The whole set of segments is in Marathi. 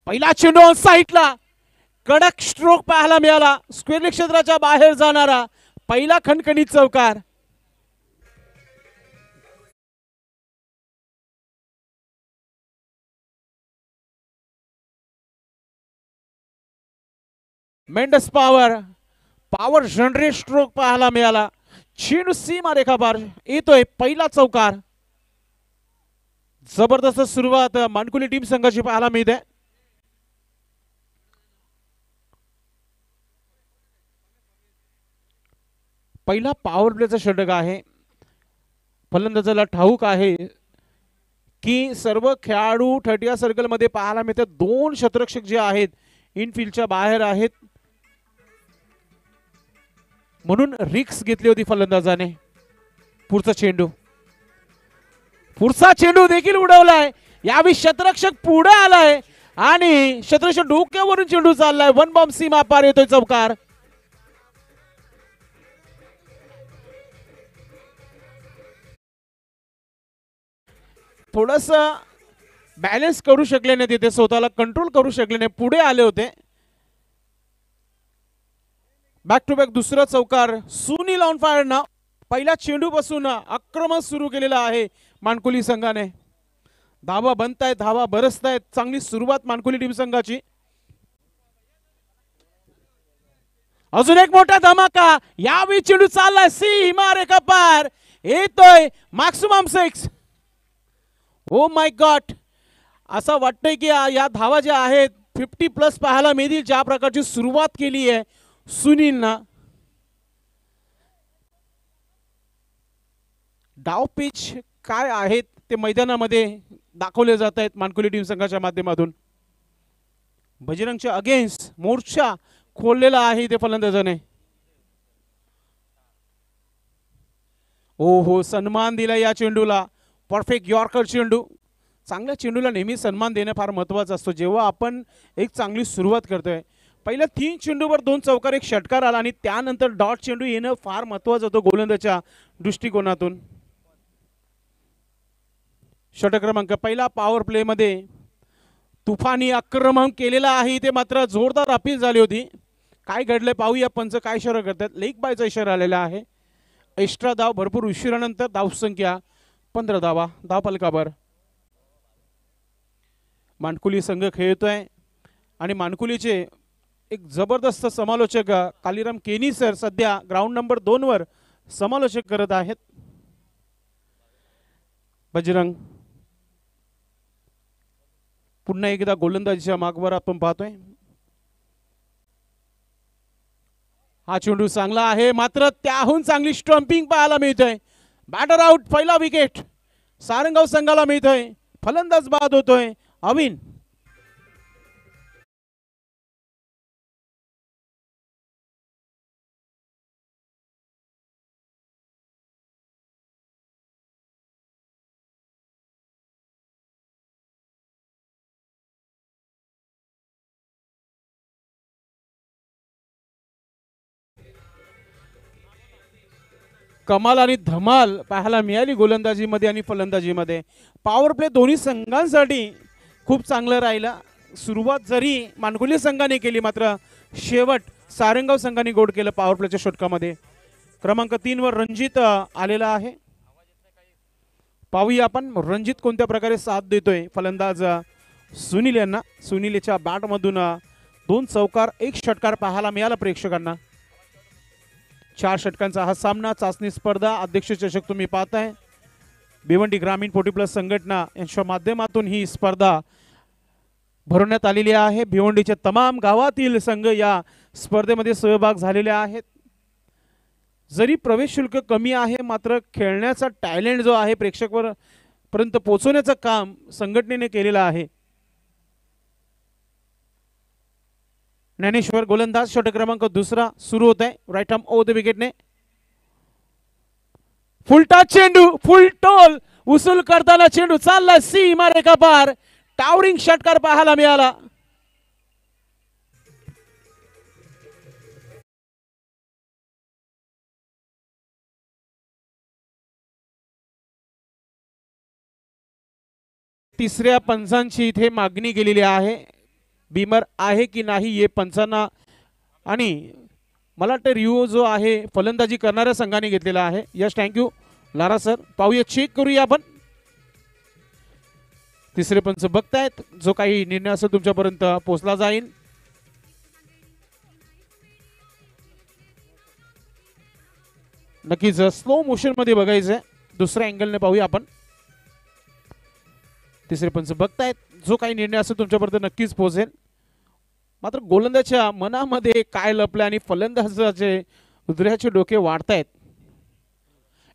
पहिला चेंडू ऑन साईडला, कडक स्ट्रोक पाहायला मिळाला, स्क्वेअर क्षेत्राच्या बाहेर जाणारा पहिला खणखणीत चौकार. मेंडस पॉवर जनरेट स्ट्रोक पाहायला मिळाला. चेंडू सीमा रेखापार येतोय, पहिला चौकार. जबरदस्त सुरुवात मानकुली टीम संघाची पाहायला मिळते. पहिला पॉवर प्लेचा षटक आहे. फलंदाजाला ठाऊक आहे की सर्व खेळाडू 30 सर्कल मध्ये पाहायला मिळते. 2 क्षेत्ररक्षक जे आहेत इनफिल्डच्या बाहेर आहेत, म्हणून रिक्स घेतली होती फलंदाजाने. पुढचा चेंडू देखील उडवलाय. यावेळी क्षेत्ररक्षक पुढे आलाय आणि क्षेत्ररक्षक डोक्यावरून चेंडू चाललाय. वन बॉम्ब सीमा पार येतोय चौकार. थोडस बॅलन्स करू शकले नाही, तिथे स्वतःला कंट्रोल करू शकले नाही, पुढे आले होते. बॅक टू बॅक दुसरा चौकार. सुनील ऑन फायर ना. पहिल्या चेंडू पासून आक्रमण सुरू केलेलं आहे मानकुली संघाने. धावा बनतायत, धावा बरसतायत. चांगली सुरुवात मानकुली टीम संघाची. अजून एक मोठा धमाका. यावेळी चेंडू चाललाय सीमा रेखा पार येतोय. मॅक्सिमम 6. ओ माय गॉड, असं वाटतंय की या धावा ज्या आहेत 50+ पाहायला मिळतील. ज्या प्रकारची सुरुवात केली आहे सुनीलना. डाव पिच काय आहेत ते मैदानामध्ये दाखवले जात आहेत मानकुली टीम संघाच्या माध्यमातून. बजरंगच्या अगेन्स्ट मोर्चा खोललेला आहे ते फलंदाजाने. ओ हो, सन्मान दिला या चेंडूला. परफेक्ट यॉर्कर चेंडू. चांगल्या चेंडूला नेहमी सन्मान देणं फार महत्त्वाचं असतो जेव्हा आपण एक चांगली सुरुवात करतोय. पहिल्या 3 चेंडूवर 2 चौकार, 1 षटकार आला आणि त्यानंतर डॉट चेंडू येणं फार महत्त्वाचं होतं गोलंदाजाच्या दृष्टिकोनातून. षटक क्रमांक पहिला पॉवर प्ले मध्ये तुफानी आक्रमण केलेला आहे. ते मात्र जोरदार अपील झाली होती. काय घडलंय पाहूया. पंच काय इशारा करतात. लेग बायचा इशारा आलेला आहे. एक्स्ट्रा धाव भरपूर उशिरानंतर. धावसंख्या 15 धावा धावफलकावर. मानकुली संघ खेळतोय आणि मानकुलीचे एक जबरदस्त समालोचक कालीराम केनी सर सध्या ग्राउंड नंबर 2 वर समालोचक करत आहेत. बजरंग पुन्हा एकदा गोलंदाजीच्या मागवर आपण पाहतोय. हा चेंडू चांगला आहे, मात्र त्याहून चांगली स्टंपिंग पाहायला मिळतोय. Batter out. पहिला विकेट सारंगाव संघाला मिळतोय. फलंदाज बाद होतोय अविन. कमाल आणि धमाल पाहायला मिळाली गोलंदाजीमध्ये आणि फलंदाजीमध्ये. पॉवर प्ले दोन्ही संघांसाठी खूप चांगलं राहिला. सुरुवात जरी मानकुली संघाने केली, मात्र शेवट सारंगाव संघाने गोड केलं पॉवर प्लेच्या षटकामध्ये. क्रमांक 3 वर रणजित आलेला आहे. पाहूया आपण रणजित कोणत्या प्रकारे साथ देतोय फलंदाज सुनील यांना. सुनीलच्या बॅटमधून 2 चौकार 1 षटकार पाहायला मिळाला प्रेक्षकांना. 4 षटकांचा हा सामना. चाचणी स्पर्धा अध्यक्ष चषक तुम्ही पाहताय. भिवंडी ग्रामीण 40+ संघटना यांच्या माध्यमातून ही स्पर्धा भरवण्यात आलेली आहे. भिवंडीच्या तमाम गावातील संघ या स्पर्धेमध्ये सहभाग झालेले आहेत. जरी प्रवेश शुल्क कमी आहे, मात्र खेळण्याचा टॅलेंट जो आहे प्रेक्षकांपर्यंत पोहोचवण्याचं काम संघटनेने केलेलं आहे. ज्ञानेश्वर गोलंदाज. षटक क्रमांक 2 सुरू होत आहे. राईट आर्म ओव्हर द विकेटने. फुलटा चेंडू, फुल टोल उसूल करताना चेंडू चालला सीमा रेखा पार. टावरिंग षटकार पाहायला मिळाला. तिसऱ्या पंचांची इथे मागणी केलेली आहे. बीमर आहे की नाही हे पंचांना आणि मला वाटतं रिओ जो आहे फलंदाजी करणाऱ्या संघाने घेतलेला आहे. Yes thank you Lara sir. पाहूया चेक करूया आपण. तिसरे पंच बघतायत. जो काही निर्णय असेल तुमच्यापर्यंत पोहोचला जाईल. नक्कीच स्लो मोशन मध्ये बघायचंय. दुसऱ्या अँगलने पाहूया आपण. तिसरे पंच बघतायत. जो काही निर्णय असेल तुमच्यापर्यंत नक्कीच पोहोचेल. मात्र गोलंदाजाच्या मनामध्ये काय लपले आणि फलंदाजाचे हृदयाचे डोके वाढतायत.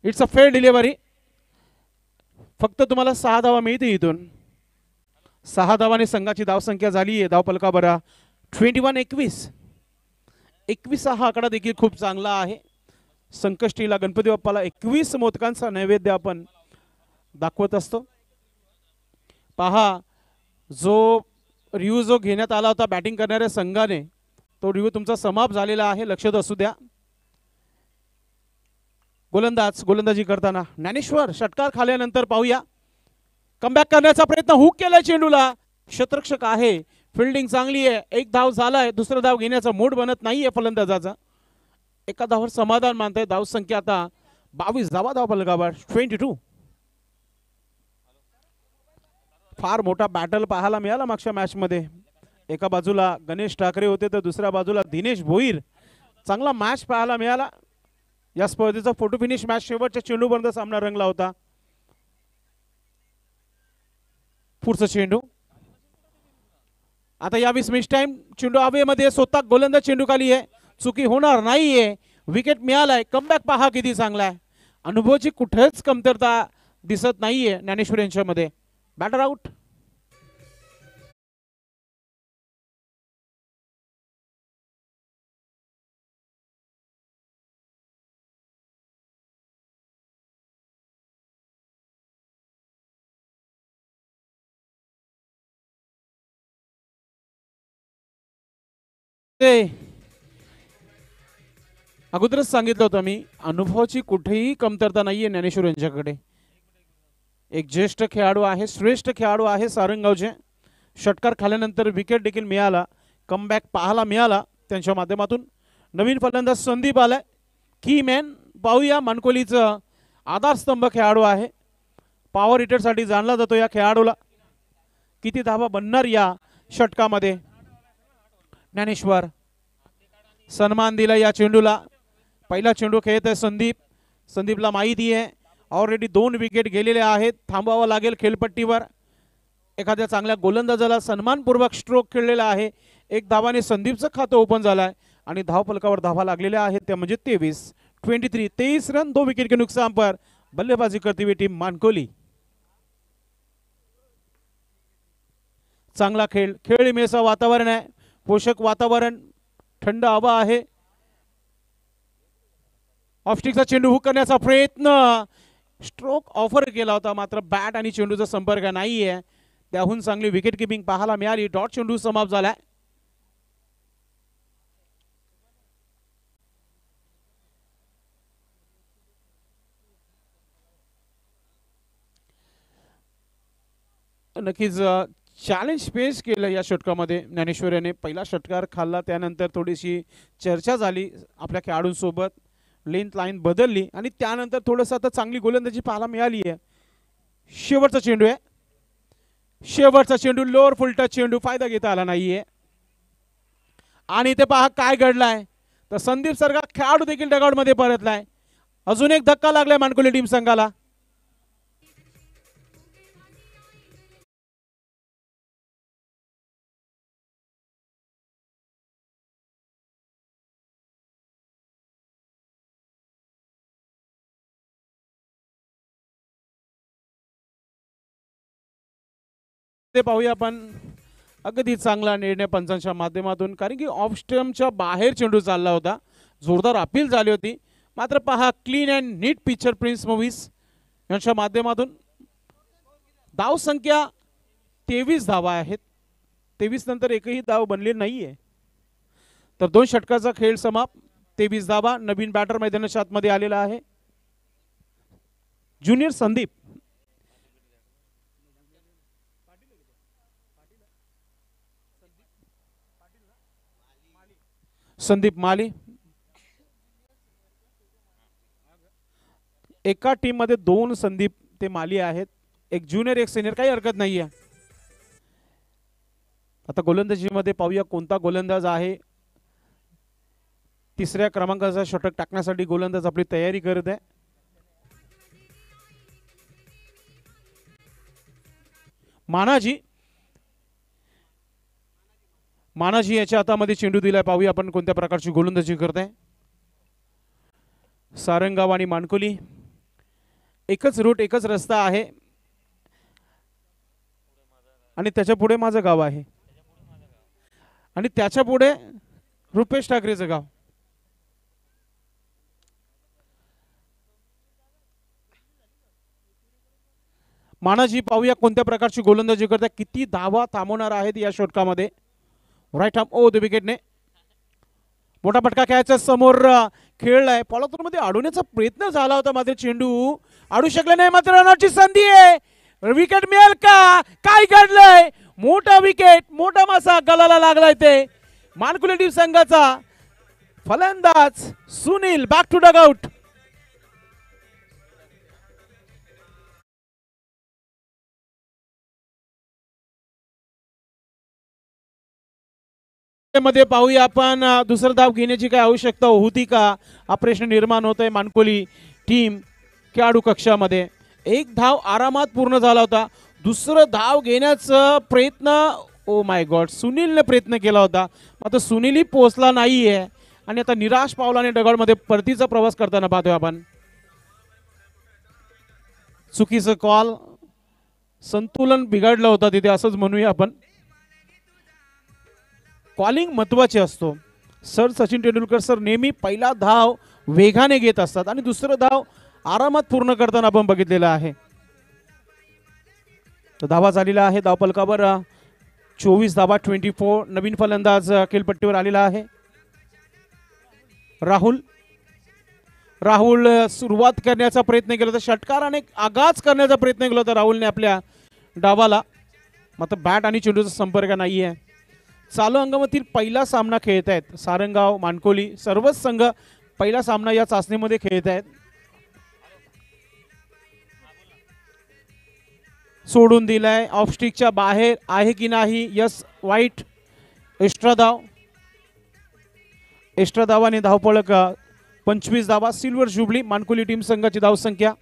It's a fair delivery. फक्त तुम्हाला 6 धावा मिळते इथून. 6 धावाने संघाची धावसंख्या झाली आहे धावपलकावर 21-21. 21 हा आकडा देखील खूप चांगला आहे. संकष्टीला गणपती बाप्पाला 21 मोदकांचा नैवेद्य आपण दाखवत असतो. पहा जो रिव्ह्यू जो घेण्यात आला होता बॅटिंग करणाऱ्या संघाने तो रिव्ह्यू तुमचा समाप्त झालेला आहे. लक्षात असू द्या. गोलंदाजी करताना ज्ञानेश्वर षटकार खाल्यानंतर पाहूया. कमबॅक करण्याचा प्रयत्न. हुक केला चेंडूला. शतरक्षक आहे. फिल्डिंग चांगली आहे. एक धाव झालाय. दुसरा धाव घेण्याचा मूड बनत नाहीये फलंदाजाचा. एका धावावर समाधान मानताय. धाव संख्या आता 22 धावा धावपलकावर 22. फार मोठा बॅटल पाहायला मिळाला मागच्या मॅच मध्ये. एका बाजूला गणेश ठाकरे होते तर दुसऱ्या बाजूला दिनेश भोईर. चांगला मॅच पाहायला मिळाला. या स्पर्धेचा फोटो फिनिश मॅच शेवटच्या चेंडूपर्यंत सामना रंगला होता. पुढचा चेंडू आता यावेळेस मिस टाइम. चेंडू हवेमध्ये. स्वतः गोलंदाज चेंडू खाली आहे. चुकी होणार नाहीये. विकेट मिळालाय. कमबॅक पहा किती चांगला आहे. अनुभवाची कुठेच कमतरता दिसत नाहीये ज्ञानेश्वर यांच्यामध्ये. Batter out. अगोदरच सांगितलं होतं मी अनुभवाची कुठेही कमतरता नाहीये ज्ञानेश्वर यांच्याकडे. एक ज्येष्ठ खेळाडू आहे. श्रेष्ठ खेळाडू आहे सारंगावचे. षटकार खाल्यानंतर विकेट देखील मिळाला. कमबॅक पाहायला मिळाला त्यांच्या माध्यमातून. नवीन फलंदाज संदीप आलाय. की मॅन पाहूया. मानकोलीचं आधारस्तंभ खेळाडू आहे. पॉवर हिटरसाठी जाणला जातो या खेळाडूला. किती धावा बनणार या षटकामध्ये. ज्ञानेश्वर सन्मान दिला या चेंडूला. पहिला चेंडू खेळत आहे संदीप. संदीपला माहिती आहे ऑलरेडी 2 विकेट गेलेले आहेत. थांबावं लागेल खेळपट्टीवर. एखाद्या चांगल्या गोलंदाजाला सन्मानपूर्वक स्ट्रोक खेळलेला आहे. 1 धावाने संदीपचं खातं ओपन झालंय आणि धावफलकावर धावा लागलेल्या आहेत त्या म्हणजे 23 रन 2 विकेट के नुकसान पर बल्लेबाजी करती हुई टीम मानकोली. चांगला खेळ मेसा वातावरण आहे. पोषक वातावरण. थंड हवा आहे. ऑफस्टिकचा चेंडू हुक करण्याचा प्रयत्न. स्ट्रोक ऑफर केला होता मात्र बॅट आणि चेंडूचा संपर्क नाहीये. त्याहून चांगली विकेट किपिंग पाहायला मिळाली. डॉट चेंडू समाप्त झालाय. नक्कीच चॅलेंज फेस केलं या षटकामध्ये ज्ञानेश्वर याने. पहिला षटकार खाल्ला त्यानंतर थोडीशी चर्चा झाली आपल्या खेळाडूंसोबत. लेंथ लाईन बदलली आणि त्यानंतर थोडंसं आता चांगली गोलंदाजी पाहायला मिळाली आहे. शेवटचा चेंडू आहे. शेवटचा चेंडू लोअर फुल टच चेंडू. फायदा घेता आला नाहीये. आणि ते पहा काय घडलाय. तर संदीप सारखा खेळाडू देखील डगआउट मध्ये परतलाय. अजून एक धक्का लागलाय मानकोली टीम संघाला. ते पाहूया आपण. अगदी चांगला निर्णय पंचांच्या माध्यमातून. कारण की ऑफ स्टंपच्या बाहेर चेंडू चालला होता. जोरदार अपील झाली होती. मात्र पहा clean and neat picture Prince Movies यांच्या माध्यमातून धाव संख्या 23 धावा आहेत. 23 नंतर एकही धाव बनली नाहीये. तर 2 षटकाचा खेळ समाप्त. 23 धावा. नवीन बॅटर मैदानाच्या आतमध्ये आलेला आहे ज्युनियर संदीप. संदीप माली. एका टीम मध्ये 2 संदीप ते माली आहेत, एक ज्युनियर एक सिनियर, काही हरकत नाहीये. आता गोलंदाजीमध्ये पाहूया कोणता गोलंदाज आहे. तिसऱ्या क्रमांकाचा षटक टाकण्यासाठी गोलंदाज आपली तयारी करत आहे. मानाजी याच्या हातामध्ये चेंडू दिलाय. पाहूया आपण कोणत्या प्रकारची गोलंदाजी करत आहे. सारंगाव आणि मानकोली एकच रूट एकच रस्ता आहे आणि त्याच्या पुढे माझं गाव आहे आणि त्याच्या पुढे रुपेश ठाकरेचं गाव. मानाजी पाहूया कोणत्या प्रकारची गोलंदाजी करतात, किती धावा थांबवणार आहेत या षटकामध्ये. राईट आर्म ओ द विकेटने मोठा फटका खेळायचा, समोर खेळलाय. पॉलातूरमध्ये अडवण्याचा प्रयत्न झाला होता मात्र चेंडू अडू शकले नाही. मात्र रनआउटची संधी आहे. विकेट मिळेल का, काय घडलंय. मोठा विकेट, मोठा मासा गलाला लागलाय. ते मानकुले टीम संघाचा फलंदाज सुनील बॅक टू डगआउट. मध्ये पाहूया आपण दुसरा धाव घेण्याची काय आवश्यकता होती का, हा प्रश्न निर्माण होतोय मानकोली टीम खेळाडू कक्षामध्ये. एक धाव आरामात पूर्ण झाला होता. दुसरं धाव घेण्याचा प्रयत्न ओ माय गॉड सुनीलने प्रयत्न केला होता, मात्र सुनीलही पोहोचला नाहीये आणि आता निराश पावलाने डगआउटमध्ये परतीचा प्रवास करताना पाहतोय आपण. चुकीचं कॉल, संतुलन बिघडलं होतं तिथे असंच म्हणूया आपण. कॉलिंग महत्वाचे असतो. सर सचिन तेंडुलकर सर नेहमी पहिला धाव वेगाने घेत असतात आणि दुसरं धाव आरामात पूर्ण करताना आपण बघितलेलं आहे. तर धावा झालेला आहे धावपलकावर 24 धावा 24. नवीन फलंदाज खेळपट्टीवर आलेला आहे राहुल सुरुवात करण्याचा प्रयत्न केला होता, षटकाराने आगाज करण्याचा प्रयत्न केला होता राहुलने आपल्या डावाला, मात्र बॅट आणि चेंडूचा संपर्क नाहीये. चालू अंगामधील पहिला सामना खेळत आहेत सारंगाव मानकोली. सर्वच संघ पहिला सामना या चाचणीमध्ये खेळत आहेत. सोडून दिलाय, ऑफ स्टिकच्या बाहेर आहे की नाही. यस वाईट. एक्स्ट्रा धावाने धावपळक 25 धावा. सिल्वर जुबली मानकोली टीम संघाची धावसंख्या.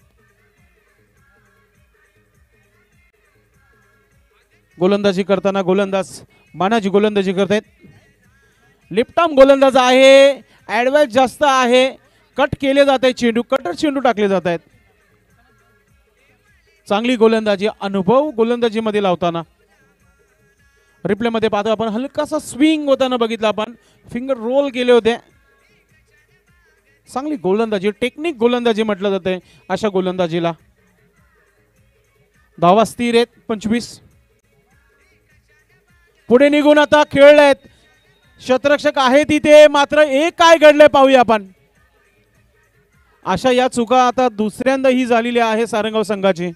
गोलंदाजी करताना गोलंदाज मानाजी गोलंदाजी करतायत. लेफ्ट आर्म गोलंदाज आहे, ऍडव्हान्स जास्त आहे, कट केले जात आहे चेंडू, कटर चेंडू टाकले जात आहेत. चांगली गोलंदाजी, अनुभव गोलंदाजीमध्ये लावताना. रिप्ले मध्ये पाहतो आपण, हलकासा स्विंग होताना बघितला आपण, फिंगर रोल केले होते. चांगली गोलंदाजी, टेक्निक गोलंदाजी म्हटलं जाते अशा गोलंदाजीला. धावा स्थिर आहेत 25. पुढे निघून आता खेळलेत, शतरक्षक आहे तिथे, मात्र एक काय घडलंय पाहूया आपण. अशा या चुका आता दुसऱ्यांदा ही झालेली आहे सारंगाव संघाची.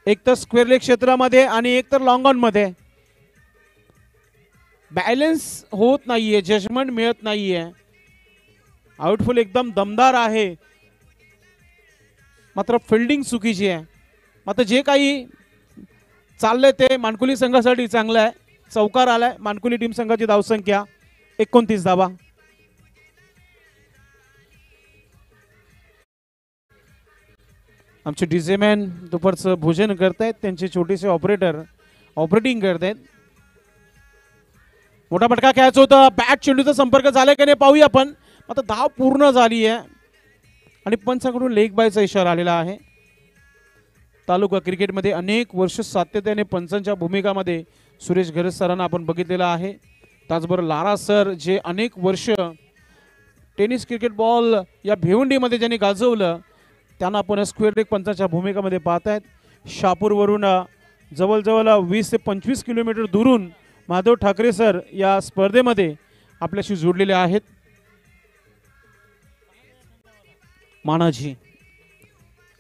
एक तर स्क्वेअर लेग क्षेत्रामध्ये आणि एक तर लॉंग ऑन मध्ये बॅलन्स होत नाहीये, जजमेंट मिळत नाहीये. आउटफुल एकदम दमदार आहे, मात्र फिल्डिंग चुकीची आहे. मात्र जे काही चाललंय ते मानकुली संघासाठी चांगलं आहे. चौकार आलाय. मानकुली टीम संघाची धावसंख्या 29 धावा. आमचे डीजेमॅन दुपारचं भोजन करतायत, त्यांचे छोटेसे ऑपरेटिंग करतायत. मोठा फटका खेळायचा होता, बॅट चेंडूचा संपर्क झालाय की नाही पाहूया आपण. आता धाव पूर्ण झाली आहे आणि पंचाकडून लेग बायचा इशारा आलेला आहे. तालुका क्रिकेटमध्ये अनेक वर्ष सातत्याने पंचांच्या भूमिकामध्ये सुरेश घरत सरांना आपण बघितलेला आहे. त्याचबरोबर लारा सर जे अनेक वर्ष टेनिस क्रिकेट बॉल या भिवंडीमध्ये ज्यांनी गाजवलं, त्यांना आपण स्क्वेअर लेग पंचांच्या भूमिकामध्ये पाहतायत. शहापूरवरून जवळजवळ 20 ते 25 किलोमीटर दुरून माधव ठाकरे सर या स्पर्धेमध्ये आपल्याशी जोडलेले आहेत. मानाजी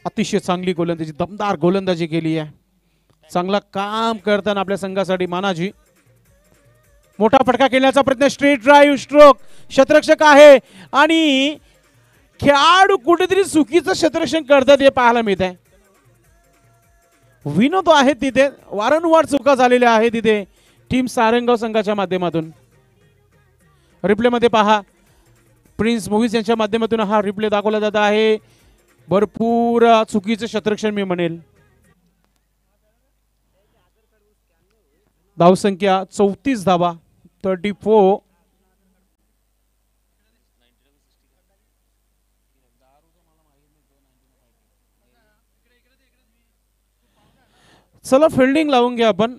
अतिशय चांगली गोलंदाजी, दमदार गोलंदाजी केली आहे. चांगला काम करताना आपल्या संघासाठी मानाजी. मोठा फटका खेळण्याचा प्रयत्न, स्ट्रेट ड्राईव्ह स्ट्रोक, क्षेत्ररक्षक आहे आणि खेळाडू कुठेतरी चुकीचं क्षेत्ररक्षण करतात हे पाहायला मिळत आहे. विनोद आहेत तिथे, वारंवार चुका झालेल्या आहेत तिथे टीम सारंगाव संघाच्या माध्यमातून. रिप्ले मध्ये पहा, प्रिन्स मूव्हीज यांच्या माध्यमातून हा रिप्ले दाखवला जात आहे. भरपूर चुकीचं क्षेत्ररक्षण मी म्हणेल. धावसंख्या 34 धावा, 34. चला फिल्डिंग लावून घ्या आपण.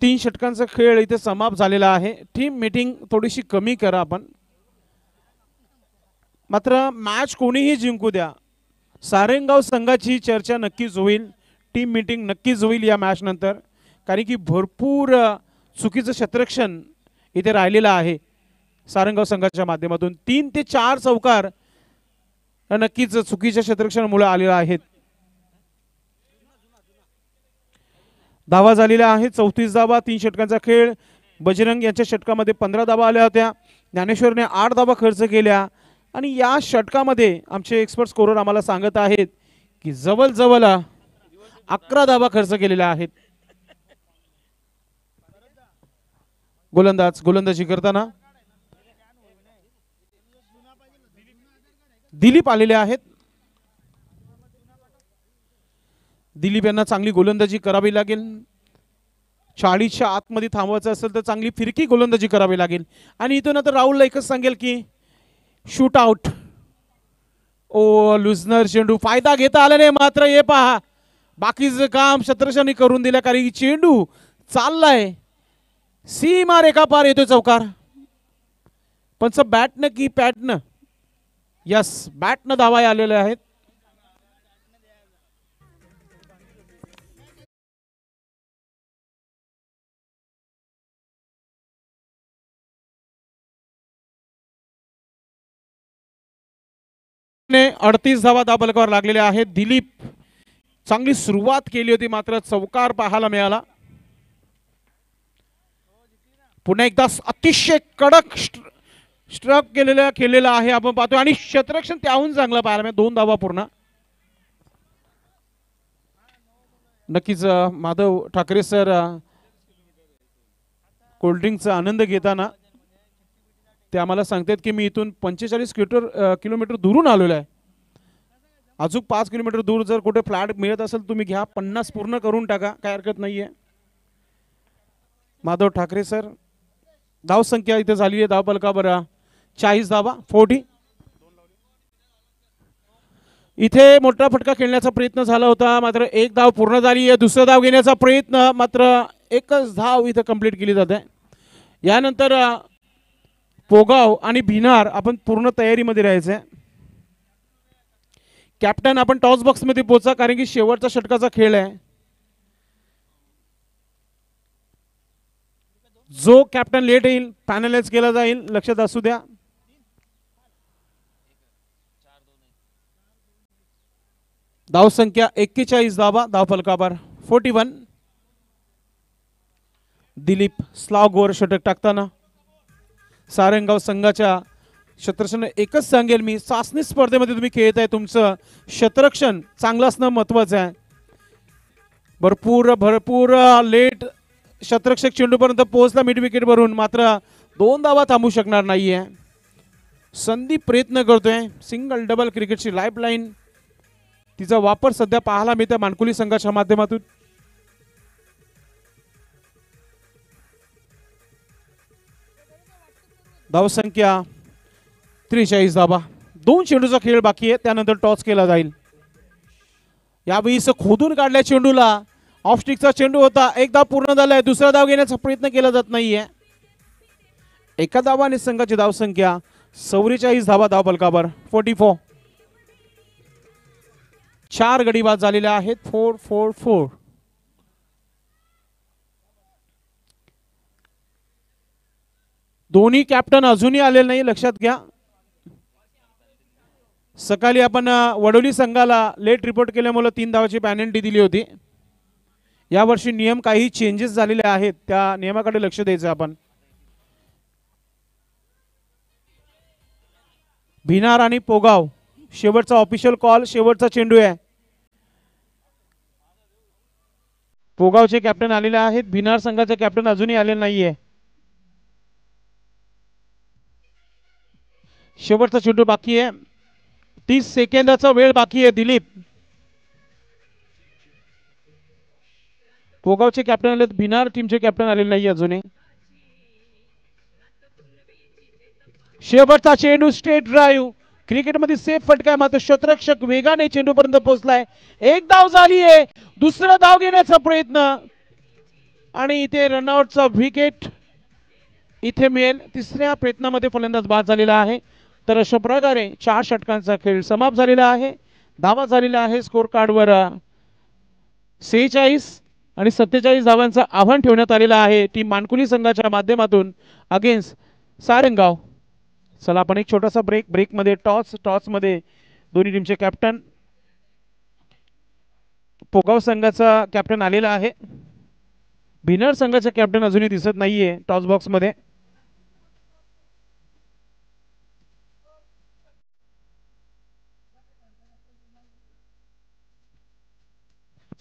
3 षटकांचा खेळ इथे समाप्त झालेला आहे. टीम मीटिंग थोडीशी कमी करा आपण. मात्र मॅच कोणीही जिंकू द्या, सारंगाव संघाची चर्चा नक्कीच होईल, टीम मीटिंग नक्कीच होईल या मॅच नंतर. कारण की भरपूर चुकीचं क्षेत्ररक्षण इथे राहिलेलं आहे सारंगाव संघाच्या माध्यमातून. 3 ते 4 चौकार नक्कीच चुकीच्या क्षेत्ररक्षणामुळे आलेले आहेत. धावा झालेल्या आहेत 34 धावा, 3 षटकांचा खेळ. बजरंग यांच्या षटकामध्ये 15 धावा आल्या होत्या. ज्ञानेश्वरने 8 धावा खर्च केल्या आणि या षटकामध्ये आमचे एक्सपर्ट स्कोरर आम्हाला सांगत आहेत की जवळजवळ 11 धावा खर्च केलेल्या आहेत. गोलंदाजी करताना दिलीप आलेले आहेत. दिलीप यांना चांगली गोलंदाजी करावी लागेल. 40च्या आतमध्ये थांबवायचं असेल तर चांगली फिरकी गोलंदाजी करावी लागेल. आणि इथून आता राहुलला एकच सांगेल की शूट आउट. ओ लुझनर चेंडू फायदा घेता आला नाही. मात्र हे पहा, बाकीचं काम क्षेत्ररक्षण करून दिलं कारण की चेंडू चाललाय, सीमा रेखा पार येतोय चौकार. पंच बॅटनं की पॅटनं? यस, बॅटनं धावा आलेले आहेत. ने 38 धावा धावफलकावर लागलेल्या आहेत. दिलीप चांगली सुरुवात केली होती मात्र चौकार पाहायला मिळाला. पुन्हा एकदा अतिशय कडक स्ट्रक केलेला आहे आपण पाहतो आणि क्षेत्ररक्षण त्याहून चांगलं पाहायला मिळालं. 2 धावा पूर्ण. नक्कीच माधव ठाकरे सर कोल्ड्रिंकचा आनंद घेताना ते आम्हाला सांगतात की मी इथून 45 किलोमीटर दूरून आलेलो आहे. अजून 5 किलोमीटर दूर जर कुठे फ्लॅट मिळत असेल तुम्ही घ्या, 50 पूर्ण करून टाका, काय हरकत नाहीये. माधव ठाकरे सर. धाव संख्या इथे झाली आहे धावफलकावर 40 धावा, 40. इथे मोठा फटका खेळण्याचा प्रयत्न झाला होता मात्र 1 धाव पूर्ण झाली आहे. दुसरा धाव घेण्याचा प्रयत्न मात्र एकच धाव इथे कंप्लीट केली जाते. यानंतर पोगाव आणि भिनार आपण पूर्ण तयारीमध्ये राहायचंय. कॅप्टन आपण टॉस बॉक्स मध्ये पोहोचा कारण की शेवटचा षटकाचा खेळ आहे. जो कॅप्टन लेट येईल पॅनलाइज केला जाईल, लक्षात असू द्या. धाव संख्या 41 धावा धावफलकावर 41. दिलीप स्लॉग षटक टाकताना सारंगाव संघाच्या क्षेत्ररक्षण एकच सांगेल मी, चाचणी स्पर्धेमध्ये तुम्ही खेळत आहे, तुमचं क्षेत्ररक्षण चांगलं असणं महत्वाचं आहे. भरपूर लेट क्षेत्ररक्षक चेंडूपर्यंत पोहोचला मिड विकेट वरून मात्र 2 धावा थांबू शकणार नाहीये. संदीप प्रयत्न करतोय. सिंगल डबल क्रिकेटची लाईफलाईन तिचा वापर सध्या पाहायला मिळतोय मानकुली संघाच्या माध्यमातून. धावसंख्या 43 धावा. 2 चेंडूचा खेळ बाकी आहे, त्यानंतर टॉस केला जाईल. यावेळी खोदून काढल्या चेंडूला. ऑफ स्टिकचा चेंडू होता. 1 धाव पूर्ण झालाय. दुसरा धाव घेण्याचा प्रयत्न केला जात नाहीये. एका धावाने संघाची धावसंख्या 44 धावा धावफलकावर 44. 4 गडी बाद झालेल्या आहेत. 4-4-4. दोन्ही कॅप्टन अजूनही आलेले नाही, लक्षात घ्या. सकाळी आपण वडोली संघाला लेट रिपोर्ट केल्यामुळे 3 धावाची पॅनल्टी दिली होती. यावर्षी नियम काही चेंजेस झालेले आहेत, त्या नियमाकडे लक्ष द्यायचं आपण. भिनार आणि पोगाव शेवटचा ऑफिशियल कॉल, शेवटचा चेंडू आहे. पोगावचे कॅप्टन आलेले आहेत, भिनार संघाचे कॅप्टन अजूनही आलेले नाहीये. शेवटचा चेंडू बाकी आहे, 30 सेकंदाचा वेळ बाकी आहे. दिलीप, पोगावचे कॅप्टन आले, भिनार टीमचे कॅप्टन आलेले नाही अजूनही. शेवटचा चेंडू स्टेट ड्राईव्ह, क्रिकेटमध्ये सेफ फटका, मात्र शतरक्षक वेगाने चेंडूपर्यंत पोहोचलाय. एक धाव झाली आहे, दुसरा धाव घेण्याचा प्रयत्न आणि इथे रनआउटचा विकेट इथे मिळेल. तिसऱ्या प्रयत्नामध्ये फलंदाज बाद झालेला आहे. तर अशा प्रकारे 4 षटकांचा खेळ समाप्त झालेला आहे. धावा झालेला आहे स्कोर कार्डवर 46 आणि 47 धावांचं आव्हान ठेवण्यात आलेलं आहे टीम मानकुली संघाच्या माध्यमातून अगेन्स्ट सारंगाव. चला आपण एक छोटासा ब्रेकमध्ये टॉसमध्ये दोन्ही टीमचे कॅप्टन, पोगाव संघाचा कॅप्टन आलेला आहे, भिनार संघाचा कॅप्टन अजूनही दिसत नाहीये टॉस बॉक्स मध्ये.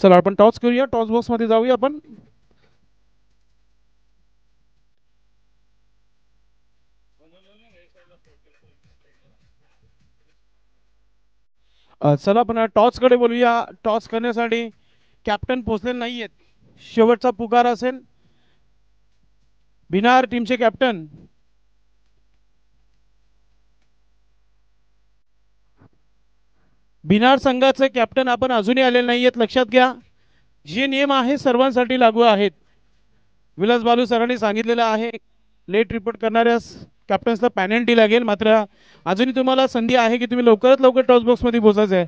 चला आपण टॉस करूया, टॉस बॉक्स मध्ये जाऊया आपण. चला आपण टॉस कडे बोलूया. टॉस करण्यासाठी कॅप्टन पोहोचलेले नाहीयेत. शेवटचा पुकार असेल भिनार टीमचे कॅप्टन. भिनार संघाचे कॅप्टन आपण अजूनही आलेले नाहीयेत. लक्षात घ्या, जे नियम आहे सर्वांसाठी लागू आहेत. विलास बालू सरांनी सांगितलेलं आहे, लेट रिपोर्ट करणाऱ्या कॅप्टन्सला पॅनल्टी लागेल. मात्र अजूनही तुम्हाला संधी आहे की तुम्ही लवकरात लवकर टॉस बॉक्स मध्ये पोहोचायचं आहे.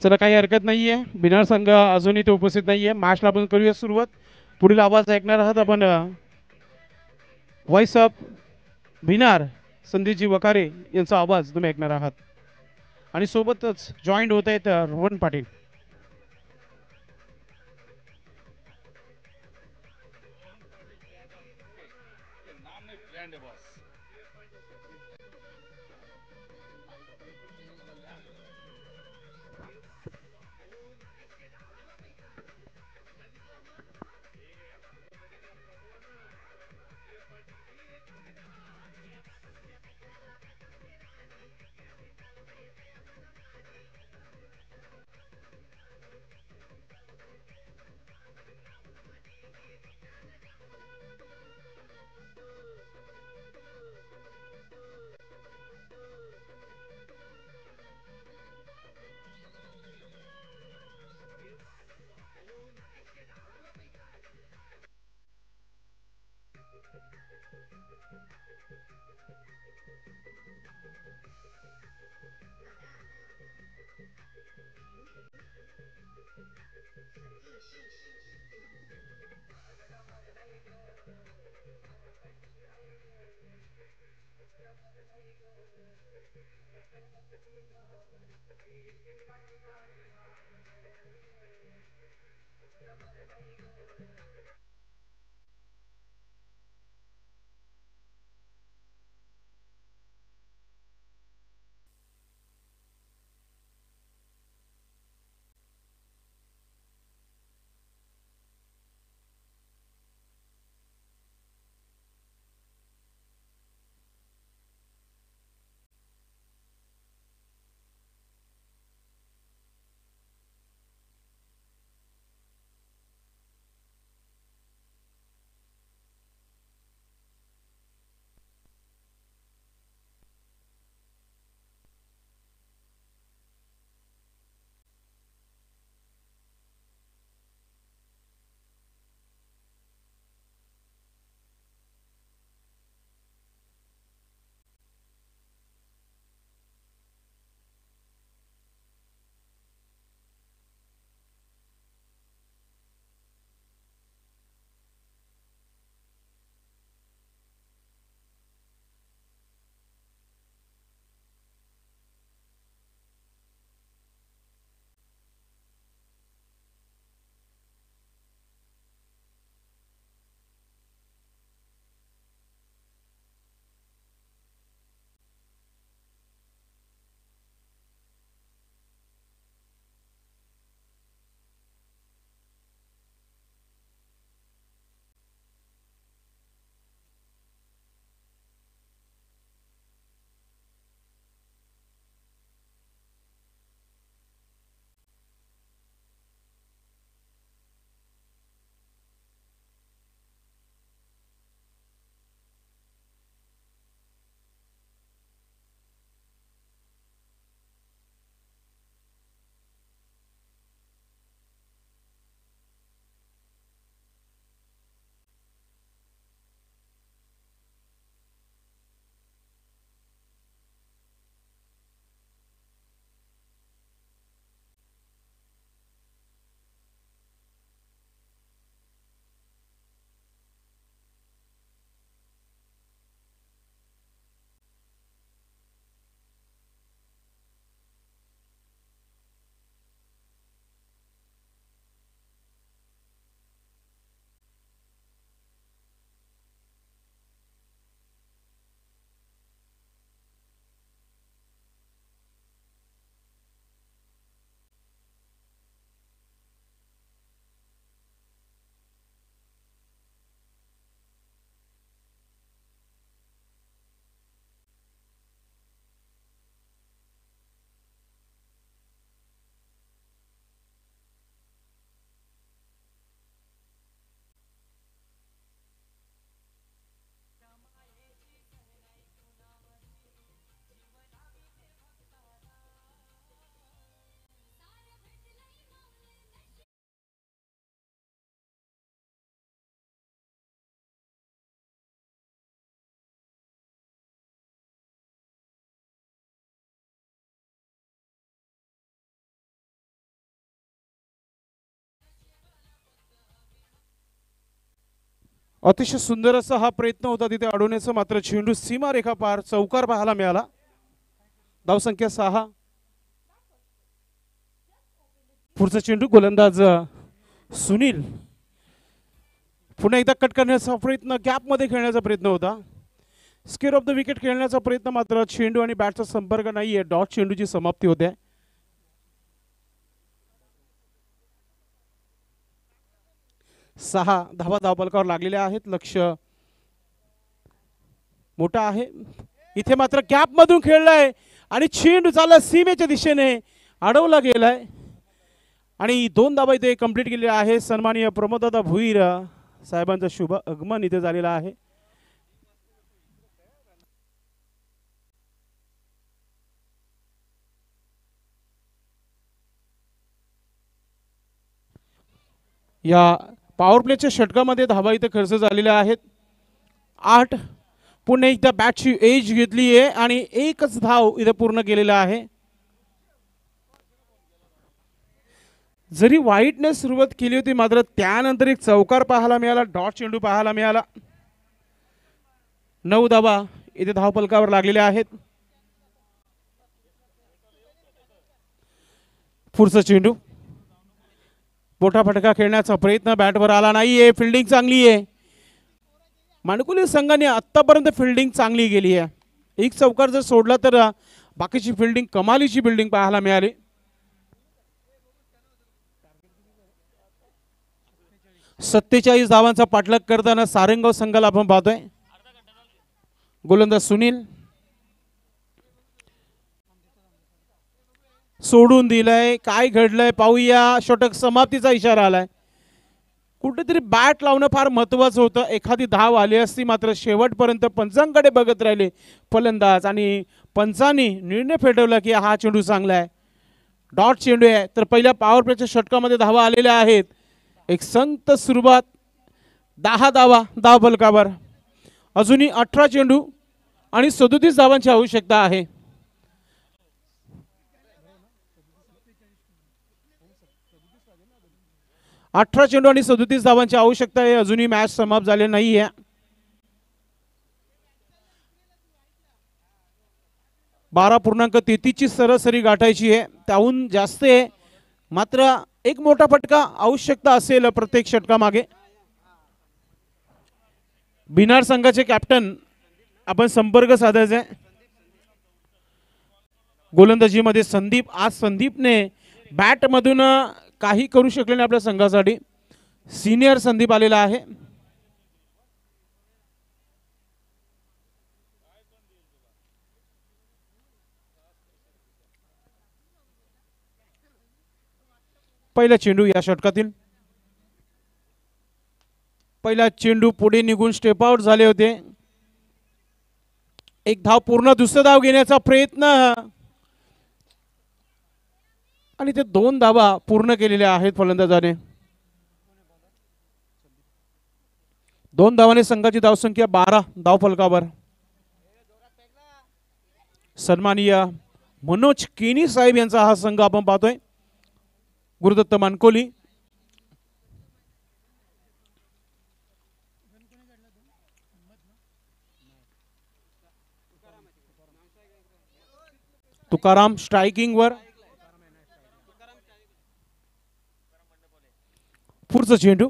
चला काही हरकत नाहीये, भिनार संघ अजूनही तो उपस्थित नाहीये. मॅचला आपण करूया सुरुवात. पुढील आवाज ऐकणार आहात आपण व्हॉइस ऑफ भिनार संदीपजी वकारे यांचा आवाज तुम्ही ऐकणार आहात आणि सोबतच जॉईंट होत आहेत रोहन पाटील. अतिशय सुंदर असा हा प्रयत्न होता तिथे अडवण्याचा, मात्र चेंडू सीमारेखा पार चौकार पाहायला मिळाला. धावसंख्या 6. पुढचा चेंडू गोलंदाज सुनील पुन्हा एकदा कट करण्याचा प्रयत्न, गॅप मध्ये खेळण्याचा प्रयत्न होता. स्केअर ऑफ द विकेट खेळण्याचा प्रयत्न, मात्र चेंडू आणि बॅटचा संपर्क नाहीये. डॉट चेंडूची समाप्ती होते. 6 धावा धावफलकावर लागलेल्या आहेत. लक्ष मोठा आहे. इथे मात्र गॅप मधून खेळलाय आणि चेंडू चालला सीमेच्या दिशेने, अडवला गेलाय आणि 2 धावा इथे कंप्लीट केलेल्या आहे. सन्माननीय प्रमोददादा भुईर साहेबांचा शुभ आगमन इथे झालेला आहे. या पॉवर प्लेच्या षटकामध्ये धावा इथे खर्च झालेल्या आहेत 8. पुन्हा एकदा बॅटची एज घेतली आहे आणि एकच धाव इथे पूर्ण केलेला आहे. जरी वाईटने सुरुवात केली होती, मात्र त्यानंतर एक चौकार पाहायला मिळाला, डॉट चेंडू पाहायला मिळाला. 9 धावा इथे धावफलकावर लागलेल्या आहेत. पुढचा चेंडू मोठा फटका खेळण्याचा प्रयत्न बॅटवर आला नाहीये. फिल्डिंग चांगली आहे. माणकुली संघाने आतापर्यंत फिल्डिंग चांगली केली आहे. एक चौकार जर सोडला तर बाकीची फिल्डिंग कमालीची बिल्डिंग पाहायला मिळाली. 47 धावांचा पाठलाग करताना सारंगाव संघाला आपण पाहतोय. गोलंदाज सुनील सोडून दिलंय. काय घडलंय पाहूया. षटक समाप्तीचा इशारा आलाय. कुठेतरी बॅट लावणं फार महत्त्वाचं होतं. एखादी धाव आली असती, मात्र शेवटपर्यंत पंचांकडे बघत राहिले फलंदाज आणि पंचांनी निर्णय फेटवला की हा चेंडू चांगला आहे, डॉट चेंडू आहे. तर पहिल्या पॉवर प्लेच्या षटकामध्ये धावा आलेल्या आहेत. एक संत सुरुवात. 10 धावा धावफलकावर. अजूनही 18 चेंडू आणि 37 धावांची आवश्यकता आहे. 18 चेंडू आणि 37 धावांची आवश्यकता आहे. अजूनही मॅच समाप्त झाले नाही आहे. 12.33 ची सरासरी गाठायची आहे. त्याहून जास्त आहे, मात्र एक मोठा फटका आवश्यकता असेल प्रत्येक षटकामागे. बिनार संघाचे कॅप्टन आपण संपर्क साधायचा आहे. गोलंदाजीमध्ये संदीप. आज संदीपने बॅट मधून काही करू शकले नाही आपल्या संघासाठी. सिनियर संदीप आलेला आहे. पहिला चेंडू या षटकातील. पहिला चेंडू पुढे निघून स्टेप आउट झाले होते. एक धाव पूर्ण, दुसरा धाव घेण्याचा प्रयत्न आणि ते 2 धावा पूर्ण केलेल्या आहेत फलंदाजाने. 2 धावाने संघाची धावसंख्या 12 धावफलकावर. सन्माननीय मनोज केनी साहेब यांचा हा संघ आपण पाहतोय. गुरुदत्त मानकोली, तुकाराम स्ट्रायकिंग वर. पुढचा चेंडू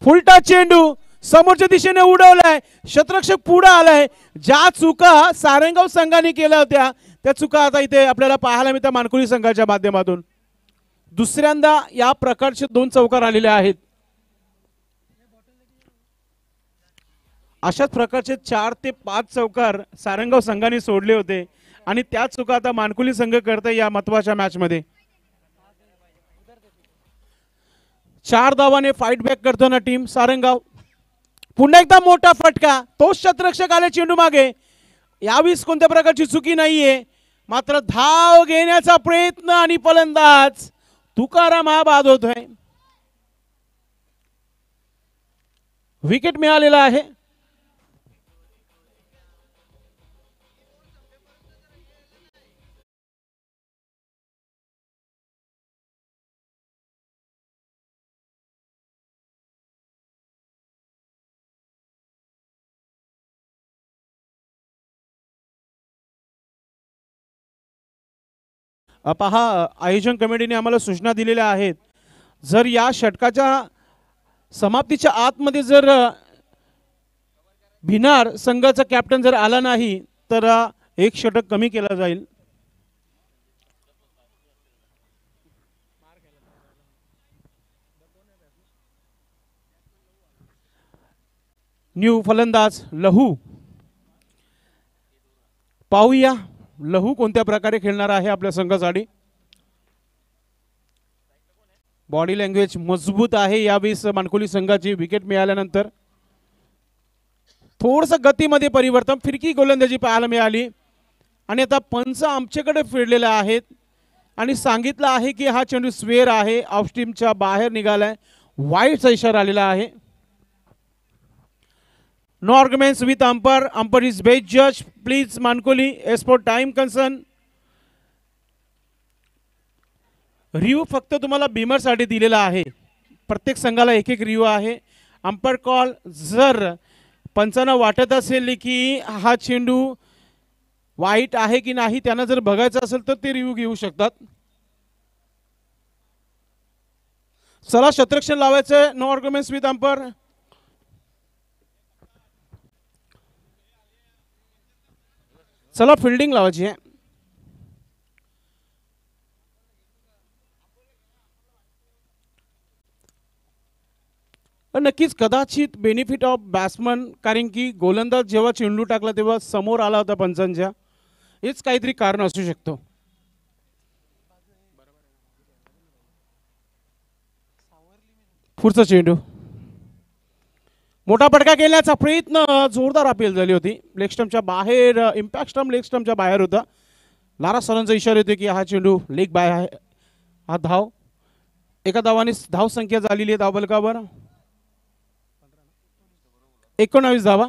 फुलटा चेंडू समोरच्या दिशेने उडवलाय. शतरक्षक पुढे आलाय. ज्या चुका सारंगाव संघाने केल्या होत्या त्या चुका आता इथे आपल्याला पाहायला मिळतात मानकुली संघाच्या माध्यमातून. दुसऱ्यांदा या प्रकारचे 2 चौकार आलेले आहेत. अशाच प्रकारचे 4 ते 5 चौकार सारंगाव संघाने सोडले होते आणि त्या चुका आता मानकुली संघ करते या महत्वाच्या मॅच मध्ये. 4 धावाने फाईट बॅक करताना टीम सारंगाव. पुन्हा एकदा मोठा फटका. तोच शतरक्षक आले चेंडू मागे. यावेळेस कोणत्या प्रकारची चुकी नाहीये, मात्र धाव घेण्याचा प्रयत्न आणि फलंदाज तुकाराम हा बाद होतोय. विकेट मिळालेला आहे. पहा, आयोजन कमिटीने आम्हाला सूचना दिलेल्या आहेत, जर या षटकाच्या समाप्तीच्या आतमध्ये जर भिनार संघाचा कॅप्टन जर आला नाही तर एक षटक कमी केला जाईल. न्यू फलंदाज लहू, पाहूया लहू कोणत्या प्रकारे खेळणार आहे आपल्या संघासाठी. बॉडी लँग्वेज मजबूत आहे यावेळेस मानकोली संघाची. विकेट मिळाल्यानंतर थोडंसं गतीमध्ये परिवर्तन, फिरकी गोलंदाजी पाहायला मिळाली आणि आता पंच आमच्याकडे फिरलेले आहेत आणि सांगितलं आहे की हा चेंडू स्वेअर आहे, ऑफ स्टीमच्या बाहेर निघालाय, वाईटचा इशारा आलेला आहे. No arguments with umpire. Umpire is best जज. प्लीज मानकोली age for time concern. Review फक्त तुम्हाला बीमरसाठी दिलेला आहे. प्रत्येक संघाला एक एक रिव्ह्यू आहे. अंपर कॉल जर पंचांना वाटत असेल की हा चेंडू वाईट आहे की नाही त्यांना जर बघायचं असेल तर ते रिव्ह्यू घेऊ शकतात. चला शतरक्षण लावायचं. No arguments with umpire. चला फिल्डिंग लावायची आहे. नक्कीच कदाचित बेनिफिट ऑफ बॅट्समन, कारण की गोलंदाज जेव्हा चेंडू टाकला तेव्हा समोर आला होता पंचांच्या, हेच काहीतरी कारण असू शकतो. पुढचा चेंडू, मोठा फटका केल्याचा प्रयत्न, जोरदार अपील झाली होती. लेग स्टंपच्या बाहेर, इम्पॅक्ट स्टंप लेग स्टंपच्या बाहेर होता. लारा सरांचा इशारा होते की हा चेंडू लेग बाय आहे. हा धाव, एका धावाने धाव संख्या झालेली आहे धावफलकावर 19 धावा.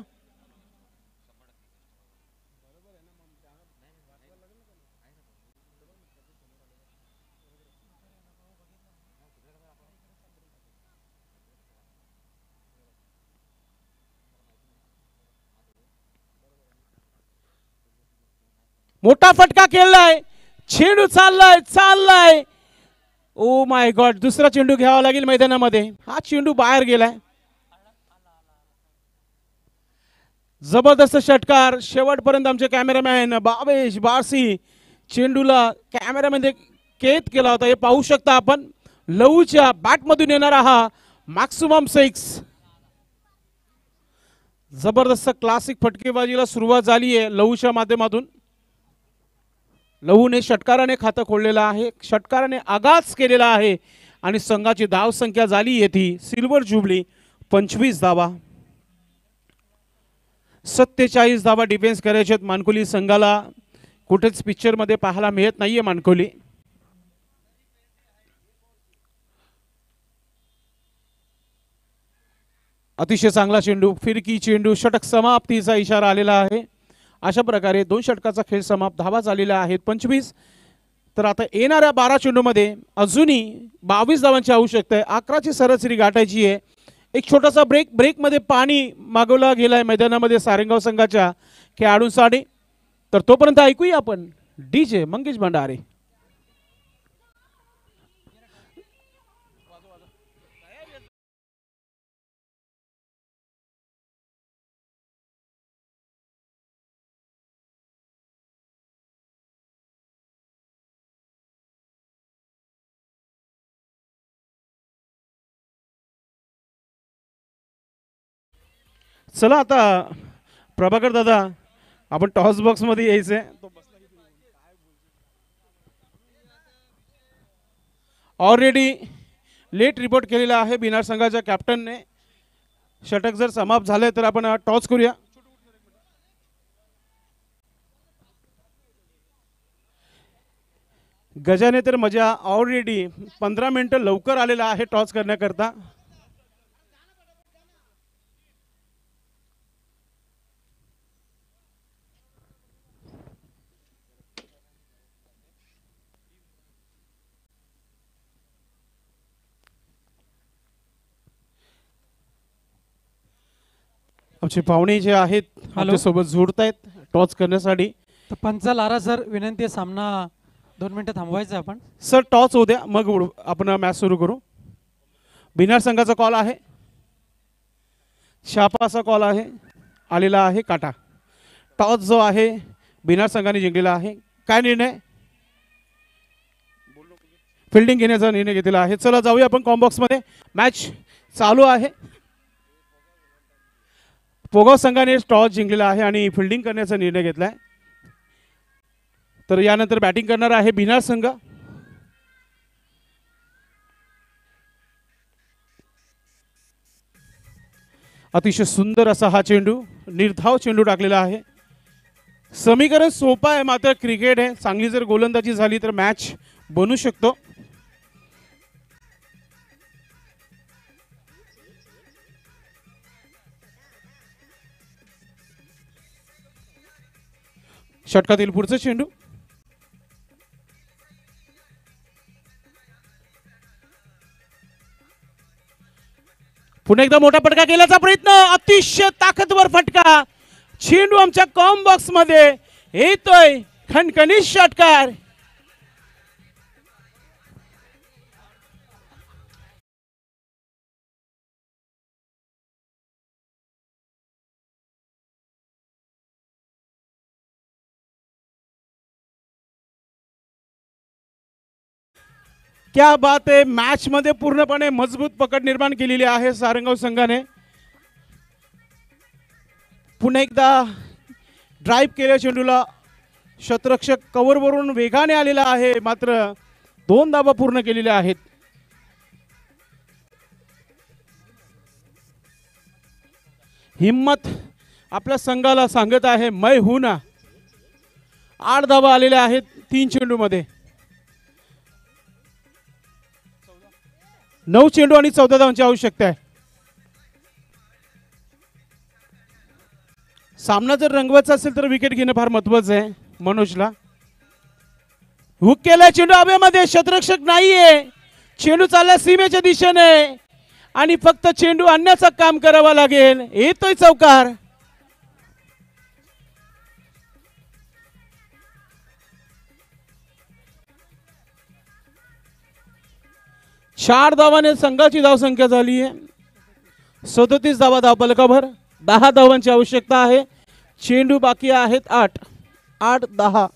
मोठा फटका केलाय, चेंडू चाललाय चाललाय. ओ माय गॉड, दुसरा चेंडू घ्यावा लागेल मैदानामध्ये. हा चेंडू बाहेर गेलाय. जबरदस्त षटकार. शेवटपर्यंत आमचे कॅमेरामॅन बावेश बारसी चेंडूला कॅमेरामध्ये कैद केला होता. हे पाहू शकता आपण. लहूच्या बॅटमधून येणारा हा मॅक्सिमम 6. जबरदस्त क्लासिक फटकेबाजीला सुरुवात झाली आहे लहूच्या माध्यमातून. लहूने षटकाराने खातं खोललेलं आहे, षटकाराने आगाज केलेला आहे आणि संघाची धाव संख्या झाली आहे ती सिल्वर जुबली 25 धावा. 47 धावा डिफेन्स करायचे आहेत मानकोली संघाला. कुठेच पिक्चर मध्ये पाहायला मिळत नाहीये मानकोली. अतिशय चांगला चेंडू, फिरकी चेंडू, षटक समाप्तीचा इशारा आलेला आहे. अशा प्रकारे 2 षटकाचा खेळ समाप्त. धावा झालेल्या आहेत 25. तर आता येणाऱ्या 12 चेंडूमध्ये अजूनही 22 धावांची आवश्यकता आहे. 11ची सरासरी गाठायची आहे. एक छोटासा ब्रेकमध्ये पाणी मागवला गेलाय मैदानामध्ये सारंगाव संघाच्या खेळाडूंसाठी. तर तोपर्यंत ऐकूया आपण डीजे मंगेश भंडारे. चला आता प्रभाकर दादा, आपण टॉस बॉक्स मध्ये यायचंय. ऑलरेडी लेट रिपोर्ट केलेला आहे बिनार संघाच्या कॅप्टनने. षटक जर समाप्त झाले तर आपण टॉस करूया. गजाने तर मजा ऑलरेडी 15 मिनिटं लवकर आलेला आहे टॉस करण्याकरता. आमचे पाहुणे जे आहेत आमच्या सोबत जोडतायत टॉस करण्यासाठी. तर पंच लारा सर, विनंती आहे सामना 2 मिनिटं थांबवायचं आपण. सर टॉस होऊ द्या मग आपण मॅच सुरू करू. भिनार संघाचा कॉल आहे. शापाचा कॉल आहे आलेला आहे. काटा टॉस जो आहे भिनार संघाने जिंकलेला आहे. काय निर्णय? फिल्डिंग घेण्याचा निर्णय घेतलेला आहे. चला जाऊया आपण कॉम्बॉक्स मध्ये. मॅच चालू आहे. पोगाव संघाने टॉस जिंकलेला आहे आणि फिल्डिंग करण्याचा निर्णय घेतलाय. तर यानंतर बॅटिंग करणार आहे भिनार संघ. अतिशय सुंदर असा हा चेंडू, निर्धाव चेंडू टाकलेला आहे. समीकरण सोपं आहे मात्र क्रिकेट आहे. चांगली जर गोलंदाजी झाली तर मॅच बनू शकतो. षटकातील पुढचा चेंडू. पुन्हा एकदा मोठा फटका केल्याचा प्रयत्न. अतिशय ताकदवर फटका. चेंडू आमच्या कॉम बॉक्स मध्ये येतोय. खणखणीत षटकार. क्या बात आहे. मॅच मध्ये पूर्णपणे मजबूत पकड निर्माण केलेली आहे सारंगाव संघाने. पुन्हा एकदा ड्राईव्ह केल्या चेंडूला शतरक्षक कव्हरवरून वेगाने आलेला आहे मात्र 2 धावा पूर्ण केलेल्या आहेत. हिम्मत आपल्या संघाला सांगत आहे मैं हूं ना. 8 धावा आलेल्या आहेत 3 चेंडू मध्ये. 9 चेंडू आणि 14 धावांची आवश्यकता आहे. सामना जर रंगवायचा असेल तर विकेट घेणं फार महत्वाचं आहे. मनोजला हुक केलाय चेंडू हवेमध्ये. शतरक्षक नाहीये. चेंडू चालला सीमेच्या दिशेने आणि फक्त चेंडू आणण्याचं काम करावं लागेल. येतोय चौकार. चार धावाने संघाची धावसंख्या झाली आहे 37 धावा धावफलकावर. 10 धावांची आवश्यकता आहे. चेंडू बाकी आहेत 8 10.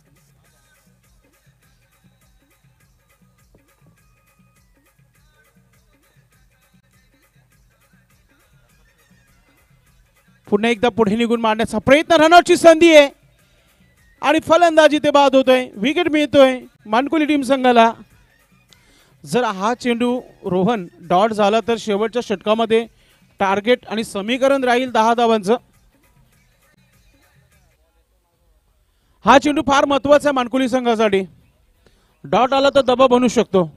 पुन्हा एकदा पुढे निघून मारण्याचा प्रयत्न. रनआउटची संधी आहे आणि फलंदाजी ते बाद होतोय. विकेट मिळतोय मानकुली टीम संघाला. जर हा चेंडू रोहन डॉट झाला तर शेवटच्या षटकामध्ये टार्गेट आणि समीकरण राहील 10 धावांचं. हा चेंडू फार महत्वाचा आहे मानकुली संघासाठी. डॉट आला तर दबाव बनू शकतो.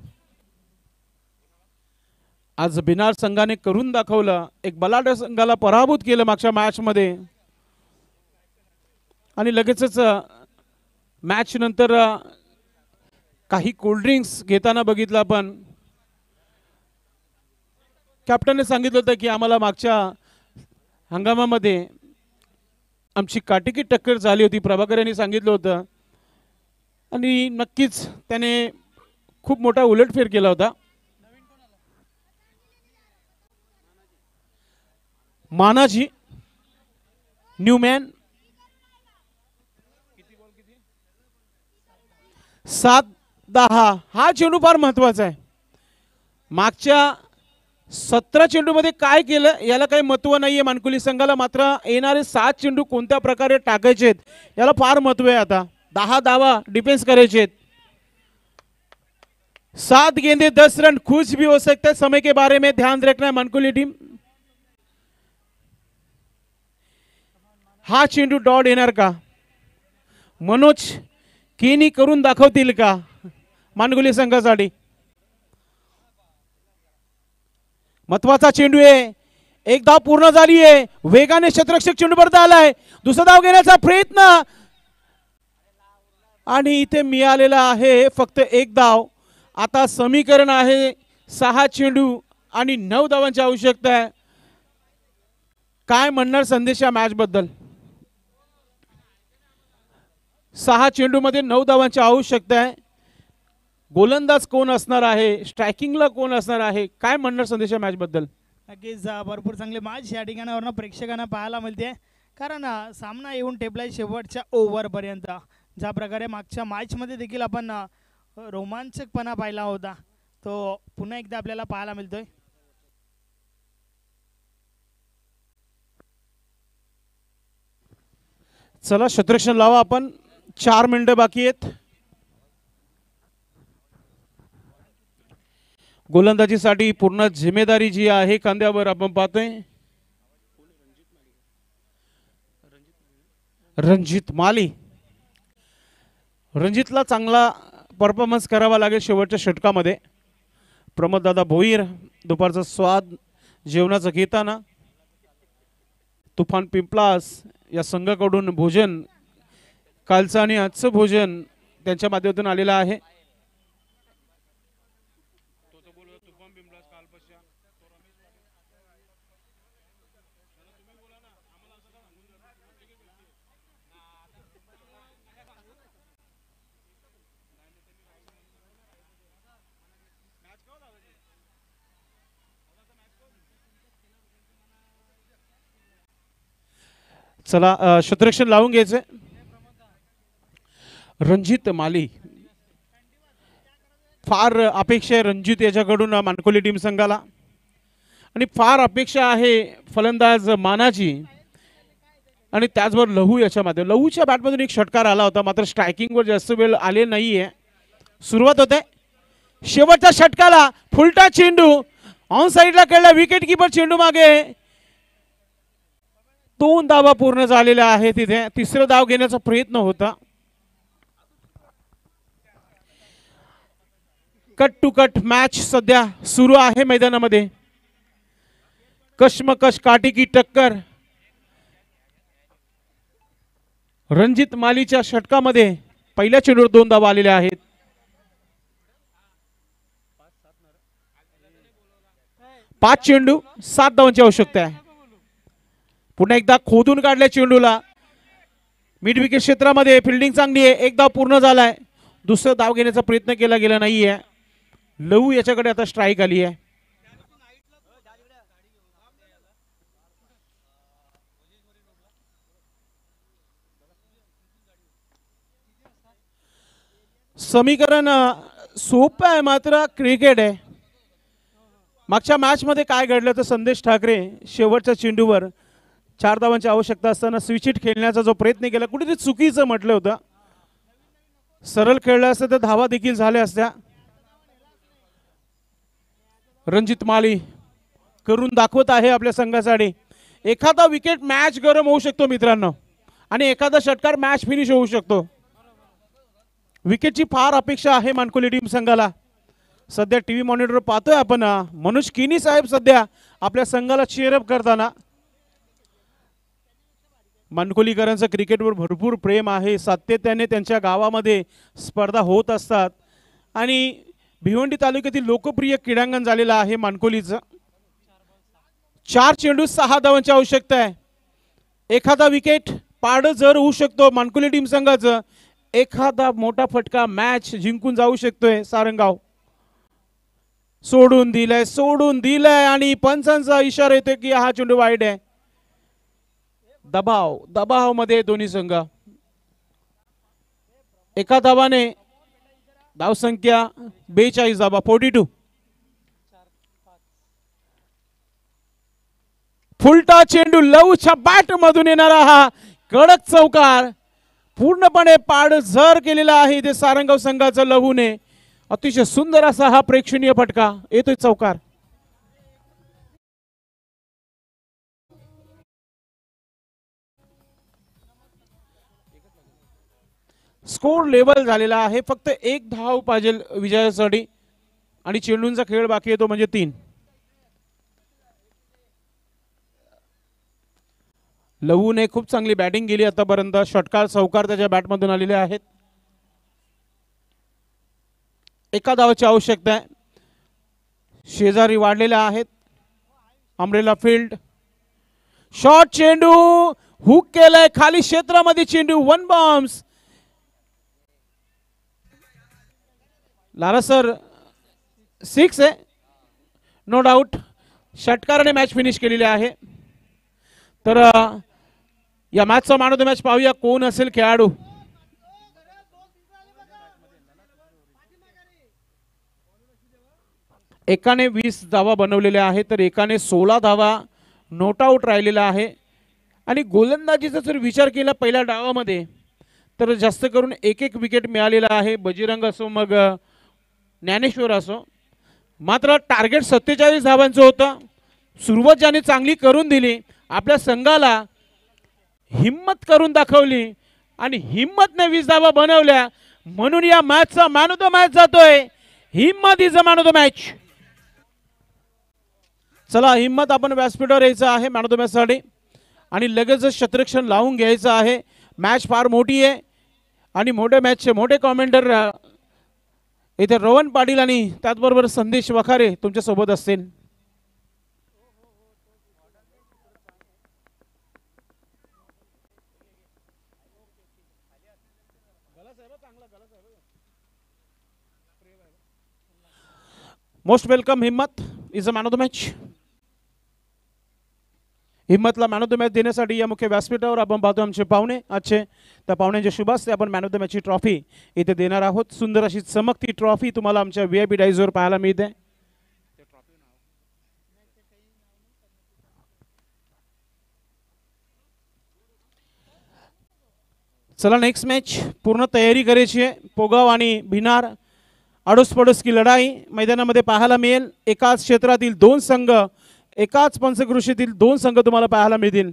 आज भिनार संघाने करून दाखवलं. एक बलाढ्य संघाला पराभूत केलं मागच्या मॅच मध्ये आणि लगेचच मॅच नंतर काही कोल्ड्रिंक्स घेताना बघितलं आपण. कॅप्टनने सांगितलं होतं की आम्हाला मागच्या हंगामामध्ये आमची काटेकी टक्कर झाली होती. प्रभाकर यांनी सांगितलं होतं आणि नक्कीच त्याने खूप मोठा उलटफेर केला होता. मानाजी न्यूमॅन 7-10. हा चेंडू फार महत्वाचा आहे. मागच्या 17 चेंडू मध्ये काय केलं याला काही महत्व नाहीये मानकुली संघाला. मात्र येणारे 7 चेंडू कोणत्या प्रकारे टाकायचे आहेत याला फार महत्व आहे. आता 10 धावा डिफेन्स करायचे आहेत. 7 गेंदे 10 रन. कुछ भी हो सकता है. समय के बारे में ध्यान रखना है मानकुली टीम. हा चेंडू डॉट येणार का? मनोज केनी करून दाखवतील का मानकुली संघासाठी? महत्वाचा चेंडू आहे. एक धाव पूर्ण झाली आहे. वेगाने शतरक्षक चेंडू परत आलाय. दुसरा धाव घेण्याचा प्रयत्न आणि इथे मिळालेला आहे फक्त 1 धाव. आता समीकरण आहे 6 चेंडू आणि 9 धावांची आवश्यकता आहे. काय म्हणणार संदेश या मॅच बद्दल? 6 चेंडू मध्ये 9 धावांची आवश्यकता आहे. गोलंदाज कोण असणार आहे, स्ट्रायकिंगला कोण असणार आहे, काय म्हणणार संदेश मॅच बद्दल? नक्कीच भरपूर चांगले मॅच या ठिकाणावरनं प्रेक्षकांना पाहायला मिळते. कारण सामना येऊन टेपलाय शेवटच्या ओव्हरपर्यंत. ज्या प्रकारे मागच्या मॅचमध्ये देखील आपण रोमांचकपणा पाहिला होता तो पुन्हा एकदा आपल्याला पाहायला मिळतोय. चला क्षेत्ररक्षण लावा आपण, 4 मिनिटं बाकी आहेत. गोलंदाजीसाठी पूर्ण जिम्मेदारी जी आहे खांद्यावर आपण पाहतोय. रणजित माली, रणजितला चांगला परफॉर्मन्स करावा लागेल शेवटच्या षटकामध्ये. प्रमोददादा भोईर दुपारचा स्वाद जेवणाचं घेताना तुफान पिंपलास या संघाकडून भोजन, कालचं आणि आजचं भोजन त्यांच्या माध्यमातून आलेलं आहे. चला क्षेत्ररक्षण लावून घ्यायचं. रणजित माली, फार अपेक्षा आहे रणजित याच्याकडून मानकोली टीम संघाला, आणि फार अपेक्षा आहे फलंदाज मानाची आणि त्याचबरोबर लहू याच्या माध्यम. लहूच्या बॅटमधून एक षटकार आला होता, मात्र स्ट्रायकिंगवर जास्त वेळ आले नाहीये. सुरुवात होते शेवटच्या षटकाला. फुलटा चेंडू ऑन साइडला खेळला, विकेट किपर चेंडू मागे. 2 धावा पूर्ण झालेल्या आहेत. तिथे तिसरा धाव घेण्याचा प्रयत्न होता. कट टू कट मॅच सध्या सुरू आहे मैदानामध्ये. कशमकश काटी की टक्कर. रणजित मालीच्या षटकामध्ये पहिल्या चेंडूवर 2 धावा आलेल्या आहेत. पाच चेंडू 7 धावांची आवश्यकता आहे. पुन्हा एकदा खोदून काढल्या चेंडूला. मिड विकेट क्षेत्रामध्ये फिल्डिंग चांगली आहे. 1 धाव पूर्ण झालाय. दुसरा धाव घेण्याचा प्रयत्न केला गेला नाहीये. लहू याच्याकडे आता स्ट्राईक आली आहे. समीकरण सोपं आहे, मात्र क्रिकेट आहे. मागच्या मॅच मध्ये काय घडलं तर संदेश ठाकरे शेवटच्या चेंडूवर 4 धावांची आवश्यकता असताना स्विच हिट खेळण्याचा जो प्रयत्न केला, कुठेतरी चुकीचं म्हटलं होतं. सरळ खेळलं असतं तर धावा देखील झाल्या असत्या. रणजित माली करून दाखवत आहे आपल्या संघासाठी. एखादा विकेट मॅच गरम होऊ शकतो मित्रांनो, आणि एखादा षटकार मॅच फिनिश होऊ शकतो. विकेटची फार अपेक्षा आहे मानकोली टीम संघाला. सध्या टीव्ही मॉनिटर पाहतोय आपण मनोज किनी साहेब सध्या आपल्या संघाला चीअरअप करताना. मानकोलीकरांचं क्रिकेटवर भरपूर प्रेम आहे. सातत्याने त्यांच्या गावामध्ये स्पर्धा होत असतात आणि भिवंडी तालुक्यातील लोकप्रिय क्रीडांगण झालेलं आहे मानकोलीचं. 4 चेंडू 6 धावांची आवश्यकता आहे. एखादा विकेट पाड जर होऊ शकतो मानकोली टीम संघाचं. एखादा मोठा फटका मॅच जिंकून जाऊ शकतोय सारंगाव. सोडून दिलाय आणि पंचांचा इशारा येतोय की हा चेंडू वाईड आहे. दबाव मध्ये दोन्ही संघ. एका धावाने धावसंख्या 42 धावा, 42. फुलटा चेंडू लवच्या बॅट मधून येणारा हा कडक चौकार पूर्णपणे पाड झर केलेला आहे इथे सारंगाव संघाचा लहूने. अतिशय सुंदर असा हा प्रेक्षणीय फटका येतोय चौकार. स्कोर लेवल झालेला आहे. फक्त 1 धाव पाहिजे विजयासाठी आणि चेंडूंचा खेळ बाकी येतो म्हणजे 3. लहूने खूप चांगली बॅटिंग केली आतापर्यंत. षटकार चौकार त्याच्या बॅटमधून आलेले आहेत. एका धावाची आवश्यकता आहे. शेजारी वाढलेल्या आहेत. Umbrella field. शॉर्ट चेंडू हुक केलाय खाली क्षेत्रामध्ये. चेंडू 1 बाउन्स. लारा सर 6 आहे, नो डाऊट. षटकाराने मॅच फिनिश केलेली आहे. तर या मॅचचा मॅन ऑफ द मॅच पाहूया कोण असेल खेळाडू. एकाने 20 धावा बनवलेल्या आहेत तर एकाने 16 धावा नोट आऊट राहिलेला आहे. आणि गोलंदाजीचा जर विचार केला पहिल्या डावामध्ये तर जास्त करून एक एक विकेट मिळालेला आहे. बजरंग असो मग ज्ञानेश्वर असो. मात्र टार्गेट 47 धावांचं होतं. सुरुवात ज्याने चांगली करून दिली, आपल्या संघाला हिम्मत करून दाखवली आणि हिम्मतने 20 धावा बनवल्या, म्हणून या मॅचचा मॅन ऑफ द मॅच जातोय. हिम्मत is a man of the match. चला हिम्मत आपण व्यासपीठावर यायचं आहे मॅन ऑफ द मॅच साठी आणि लगेच क्षेत्ररक्षण लावून घ्यायचं आहे. मॅच फार मोठी आहे आणि मोठे मॅचचे मोठे कॉमेंटर इथे रोहन पाटील आणि त्याचबरोबर संदेश वखारे तुमच्या सोबत असतील. Most welcome Himmat is a man of the match. हिम्मतला मॅन ऑफ द मॅच देण्यासाठी या मुख्य व्यासपीठावर आपण पाहतो आमचे पाहुणे. आजचे त्या पाहुण्यांच्या शुभास्ते आपण मॅन ऑफ द मॅचची ट्रॉफी इथे देणार आहोत. सुंदर अशी चमकती ट्रॉफी तुम्हाला आमच्या VIP डायझवर पाहायला मिळते. चला नेक्स्ट मॅच पूर्ण तयारी करायची आहे. पोगाव आणि भिनार आडोस की लढाई मैदानामध्ये पाहायला मिळेल. एकाच क्षेत्रातील दोन संघ, एकाच पंचकृषीतील दोन संघ तुम्हाला पाहायला मिळतील.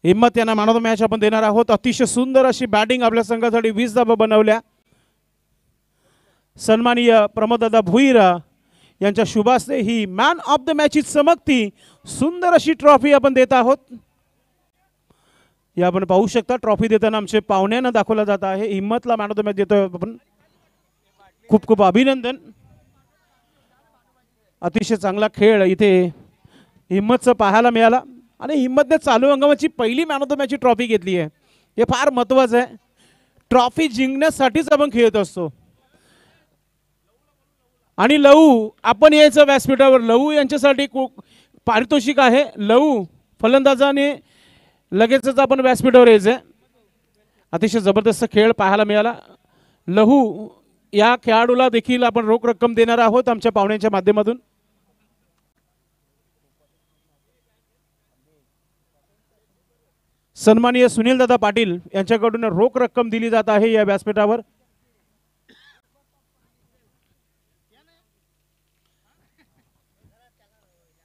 हिम्मत यांना मॅन ऑफ द मॅच आपण देणार आहोत. अतिशय सुंदर अशी बॅटिंग आपल्या संघासाठी 20 धावा बनवल्या. सन्माननीय प्रमोददादा भुईर यांच्या शुभास्ते ही मॅन ऑफ द मॅचची चमकती सुंदर अशी ट्रॉफी आपण देत आहोत. या आपण पाहू शकता ट्रॉफी देताना आमचे पाहुण्यांना दाखवला जात आहे. हिम्मतला मॅन ऑफ द मॅच देतोय आपण. खूप खूप अभिनंदन. अतिशय चांगला खेळ इथे हिम्मतचं पाहायला मिळाला आणि हिम्मतने चालू हंगामाची पहिली मॅन ऑफ द मॅचची ट्रॉफी घेतली आहे. हे फार महत्त्वाचं आहे. ट्रॉफी जिंकण्यासाठीच आपण खेळत असतो. आणि लहू आपण यायचं व्यासपीठावर. लहू यांच्यासाठी पारितोषिक आहे. लहू फलंदाजाने लगेचच आपण व्यासपीठावर यायचं. अतिशय जबरदस्त खेळ पाहायला मिळाला. लहू या खेळाडूला देखील आपण रोख रक्कम देणार आहोत आमच्या पाहुण्यांच्या माध्यमातून. सन्माननीय सुनीलदादा पाटील यांच्याकडून रोख रक्कम दिली जात आहे या व्यासपीठावर.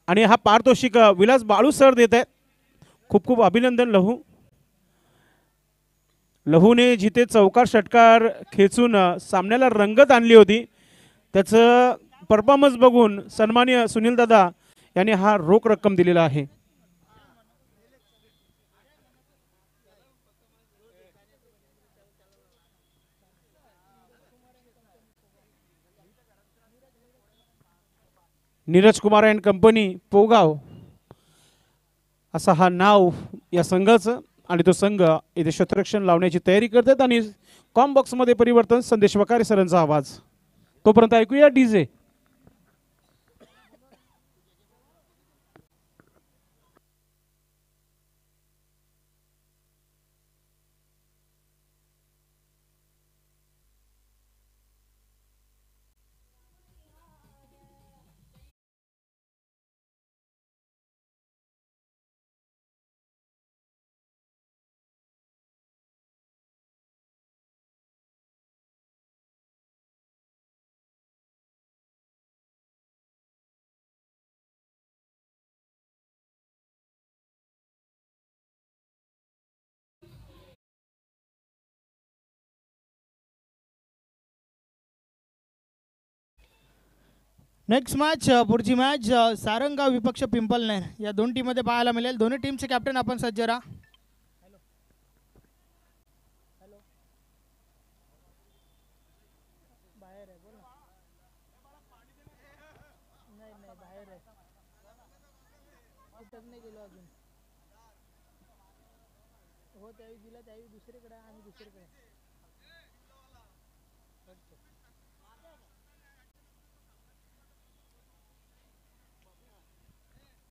आणि हा पारितोषिक विलास बाळू सर देत आहेत. खूप खूप अभिनंदन लहू. लहूने जिथे चौकार षटकार खेचून सामन्याला रंगत आणली होती त्याचं परफॉर्मन्स बघून सन्माननीय सुनीलदादा यांनी हा रोख रक्कम दिलेला आहे. नीरज कुमार अँड कंपनी पोगाव असा हा नाव या संघाचं आणि तो संघ इथे क्षेत्ररक्षण लावण्याची तयारी करतात. आणि कॉम बॉक्समध्ये परिवर्तन संदेश वकारे सरांचा आवाज. तोपर्यंत ऐकूया डीजे. नेक्स्ट मॅच पुढची मॅच सारंगाव विपक्ष पिंपलनेर या दोन टीममध्ये पाहायला मिळेल. दोन्ही टीमचे कॅप्टन आपण सज्ज राहा. हो त्यावेळी दिला त्यावेळी दुसरीकडे आणि दुसरीकडे